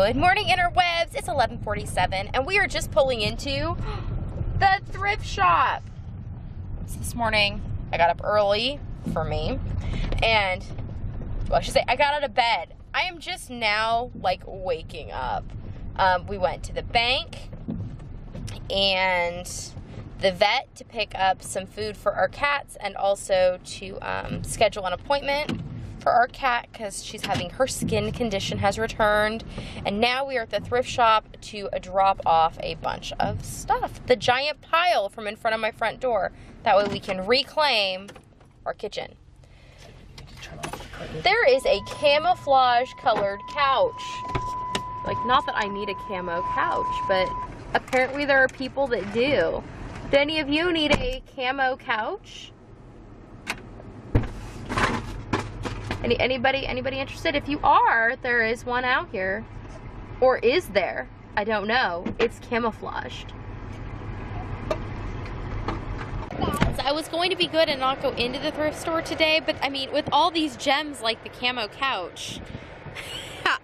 Good morning, interwebs. It's 11:47 and we are just pulling into the thrift shop. So this morning I got up early for me and, well, I should say I got out of bed. I am just now like waking up. We went to the bank and the vet to pick up some food for our cats and also to schedule an appointment for our cat because she's having her skin condition has returned. And now we are at the thrift shop to drop off a bunch of stuff. The giant pile from in front of my front door. That way we can reclaim our kitchen. There is a camouflage colored couch. Like, not that I need a camo couch, but apparently there are people that do. Do any of you need a camo couch? Anybody interested? If you are, there is one out here. Or is there? I don't know. It's camouflaged. So I was going to be good and not go into the thrift store today, but I mean, with all these gems like the camo couch,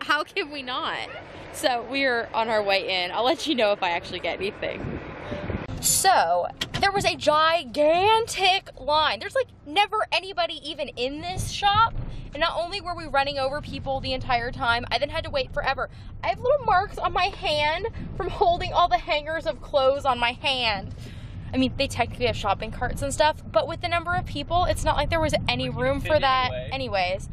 how can we not? So we are on our way in. I'll let you know if I actually get anything. So there was a gigantic line. There's like never anybody even in this shop. And not only were we running over people the entire time, I then had to wait forever. I have little marks on my hand from holding all the hangers of clothes on my hand. I mean, they technically have shopping carts and stuff, but with the number of people, it's not like there was any room for that anyways.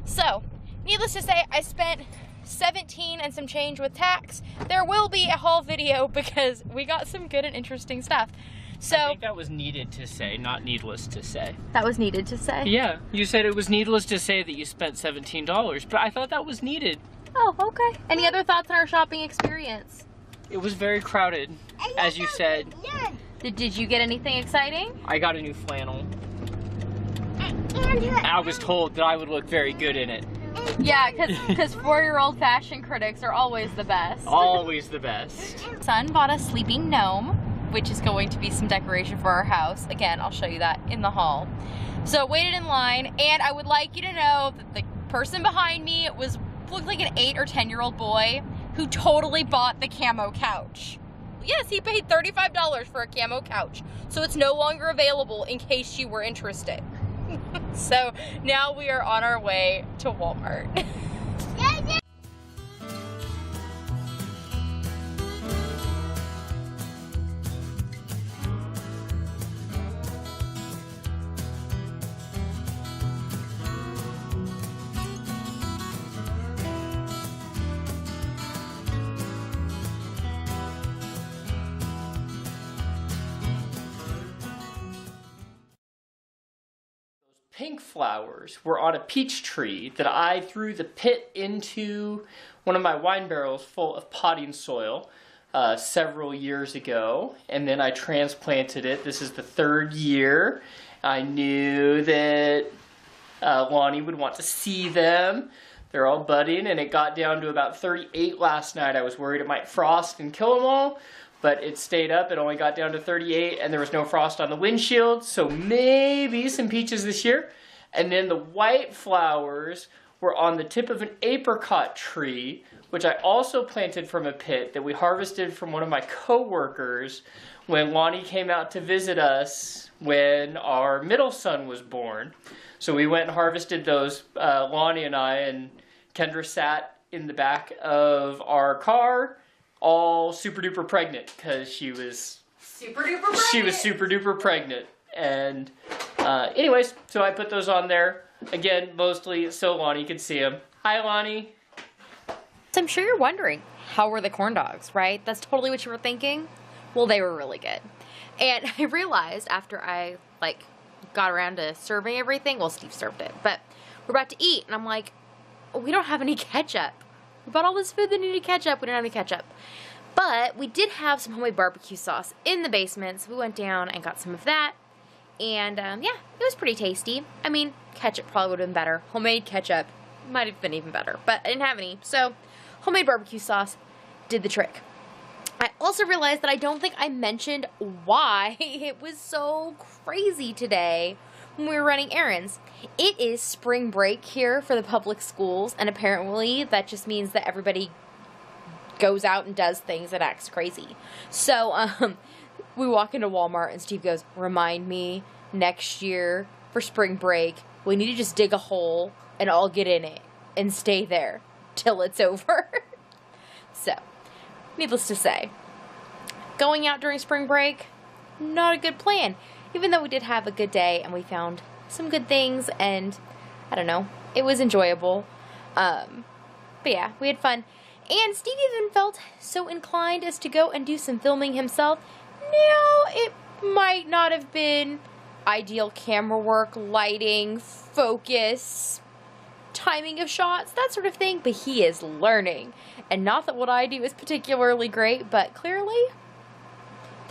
So, needless to say, I spent $17 and some change with tax. There will be a haul video because we got some good and interesting stuff. So I think that was needed to say, not needless to say. That was needed to say? Yeah, you said it was needless to say that you spent $17, but I thought that was needed. Oh, okay. Any other thoughts on our shopping experience? It was very crowded, as you said. Did you get anything exciting? I got a new flannel. I was told that I would look very good in it. Yeah, because 4-year-old fashion critics are always the best. Always the best. Son bought a sleeping gnome, which is going to be some decoration for our house. Again, I'll show you that in the haul. So waited in line, and I would like you to know that the person behind me looked like an 8 or 10-year-old boy who totally bought the camo couch. Yes, he paid $35 for a camo couch, so it's no longer available in case you were interested. So now we are on our way to Walmart. Pink flowers were on a peach tree that I threw the pit into one of my wine barrels full of potting soil several years ago, and then I transplanted it. This is the 3rd year. I knew that Lonnie would want to see them. They're all budding, and it got down to about 38 last night. I was worried it might frost and kill them all, but it stayed up. It only got down to 38, and there was no frost on the windshield, so maybe some peaches this year. And then the white flowers were on the tip of an apricot tree, which I also planted from a pit that we harvested from one of my co-workers when Lonnie came out to visit us when our middle son was born. So we went and harvested those, Lonnie and I, and Kendra sat in the back of our car, all super duper pregnant because she was super duper pregnant. And anyways, so I put those on there again, mostly so Lonnie could see them. Hi, Lonnie. So I'm sure you're wondering, how were the corn dogs, right? That's totally what you were thinking. Well, they were really good. And I realized after I got around to serving everything, well, Steve served it, but we're about to eat, and I'm like, we don't have any ketchup. We bought all this food that needed ketchup. We don't have any ketchup. But we did have some homemade barbecue sauce in the basement, so we went down and got some of that. And yeah, it was pretty tasty. I mean, ketchup probably would have been better. Homemade ketchup might have been even better, but I didn't have any. So homemade barbecue sauce did the trick. I also realized that I don't think I mentioned why it was so crazy today when we were running errands. It is spring break here for the public schools, and apparently that just means that everybody goes out and does things and acts crazy. So, we walk into Walmart and Steve goes, remind me next year for spring break, we need to just dig a hole and all get in it and stay there till it's over. So, needless to say, going out during spring break, not a good plan. Even though we did have a good day and we found some good things and, I don't know, it was enjoyable. But yeah, we had fun. And Steve even felt so inclined as to go and do some filming himself. Now, it might not have been ideal camera work, lighting, focus, timing of shots, that sort of thing, but he is learning. And not that what I do is particularly great, but clearly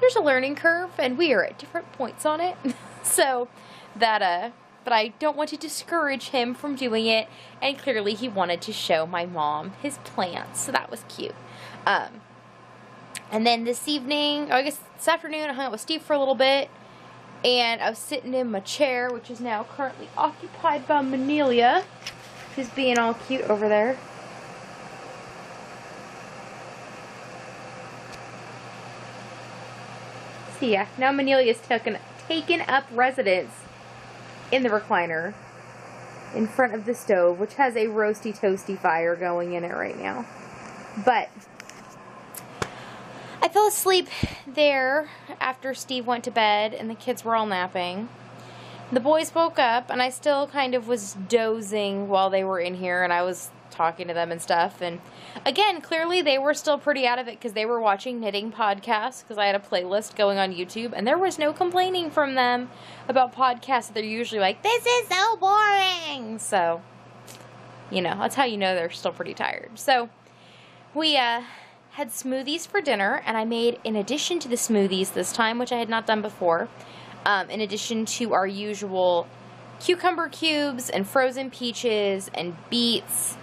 there's a learning curve and we are at different points on it. So that but I don't want to discourage him from doing it, and clearly he wanted to show my mom his plants, so that was cute. And then this evening, or I guess this afternoon, I hung out with Steve for a little bit, and I was sitting in my chair, which is now currently occupied by Manelia, who's being all cute over there. So yeah, now Manelia's taken up residence in the recliner in front of the stove, which has a roasty toasty fire going in it right now. But I fell asleep there after Steve went to bed and the kids were all napping. The boys woke up and I still kind of was dozing while they were in here, and I was talking to them and stuff. And again, clearly they were still pretty out of it because they were watching knitting podcasts, because I had a playlist going on YouTube, and there was no complaining from them about podcasts. They're usually like, this is so boring. So, you know, that's how you know they're still pretty tired. So we had smoothies for dinner, and I made, in addition to the smoothies this time, which I had not done before, in addition to our usual cucumber cubes and frozen peaches and beets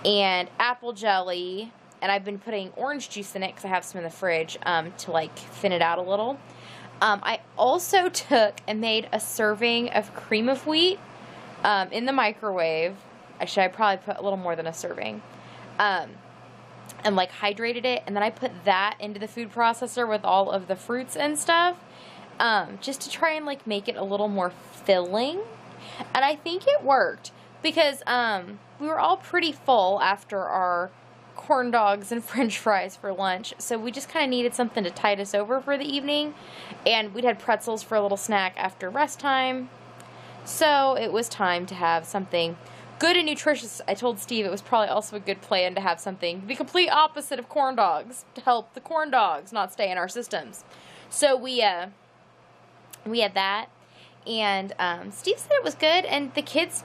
and apple jelly, and I've been putting orange juice in it because I have some in the fridge to like thin it out a little. I also took and made a serving of cream of wheat in the microwave. Actually, I probably put a little more than a serving. And like hydrated it, and then I put that into the food processor with all of the fruits and stuff, just to try and like make it a little more filling. And I think it worked, because we were all pretty full after our corn dogs and french fries for lunch, so we just kind of needed something to tide us over for the evening, and we'd had pretzels for a little snack after rest time, so it was time to have something good and nutritious. I told Steve it was probably also a good plan to have something the complete opposite of corn dogs, to help the corn dogs not stay in our systems. So we had that, and Steve said it was good, and the kids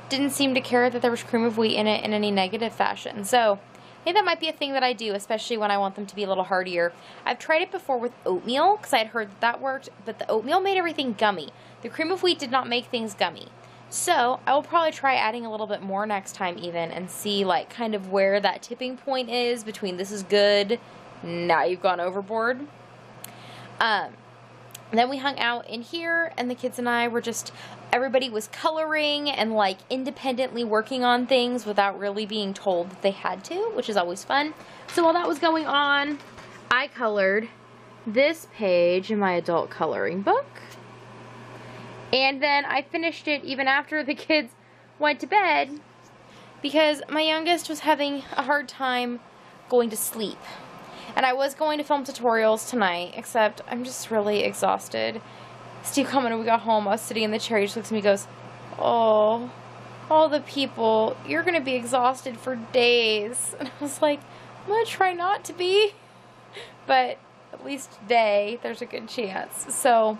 didn't seem to care that there was cream of wheat in it in any negative fashion. So I think that might be a thing that I do, especially when I want them to be a little heartier. I've tried it before with oatmeal, because I had heard that worked, but the oatmeal made everything gummy. The cream of wheat did not make things gummy. So I will probably try adding a little bit more next time even, and see like kind of where that tipping point is between this is good, now you've gone overboard. Then we hung out in here, and the kids and I were just, everybody was coloring and like independently working on things without really being told that they had to, which is always fun. So while that was going on, I colored this page in my adult coloring book. And then I finished it even after the kids went to bed, because my youngest was having a hard time going to sleep. And I was going to film tutorials tonight, except I'm just really exhausted. Steve commented when we got home, I was sitting in the chair, he just looks at me and goes, oh, all the people, you're going to be exhausted for days. And I was like, I'm going to try not to be. But at least today, there's a good chance. So,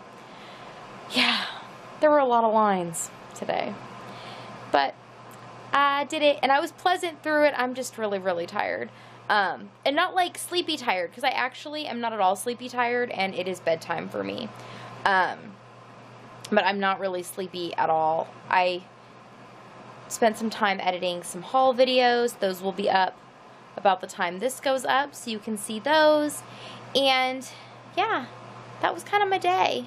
yeah, there were a lot of lines today. But I did it, and I was pleasant through it. I'm just really, really tired. And not like sleepy tired, because I actually am not at all sleepy tired, and it is bedtime for me. But I'm not really sleepy at all. I spent some time editing some haul videos. Those will be up about the time this goes up, so you can see those. And yeah, that was kind of my day.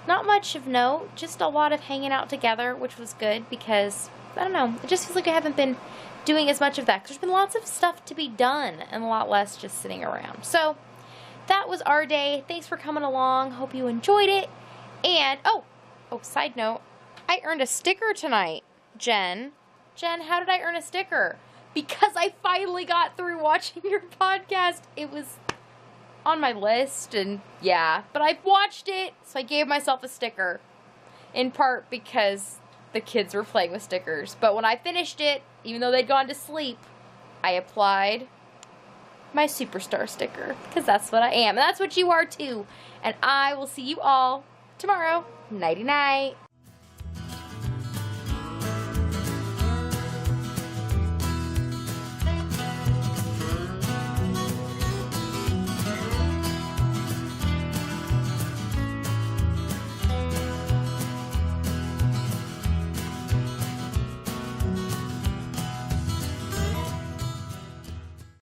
not much of note, just a lot of hanging out together, which was good because, I don't know, it just feels like I haven't been doing as much of that. 'Cause there's been lots of stuff to be done and a lot less just sitting around. So that was our day. Thanks for coming along. Hope you enjoyed it. And, oh, side note, I earned a sticker tonight, Jen. Jen, how did I earn a sticker? Because I finally got through watching your podcast. It was on my list, and yeah, but I watched it, so I gave myself a sticker. In part because the kids were playing with stickers. But when I finished it, even though they'd gone to sleep, I applied my superstar sticker, because that's what I am, and that's what you are too. And I will see you all tomorrow. Nighty night.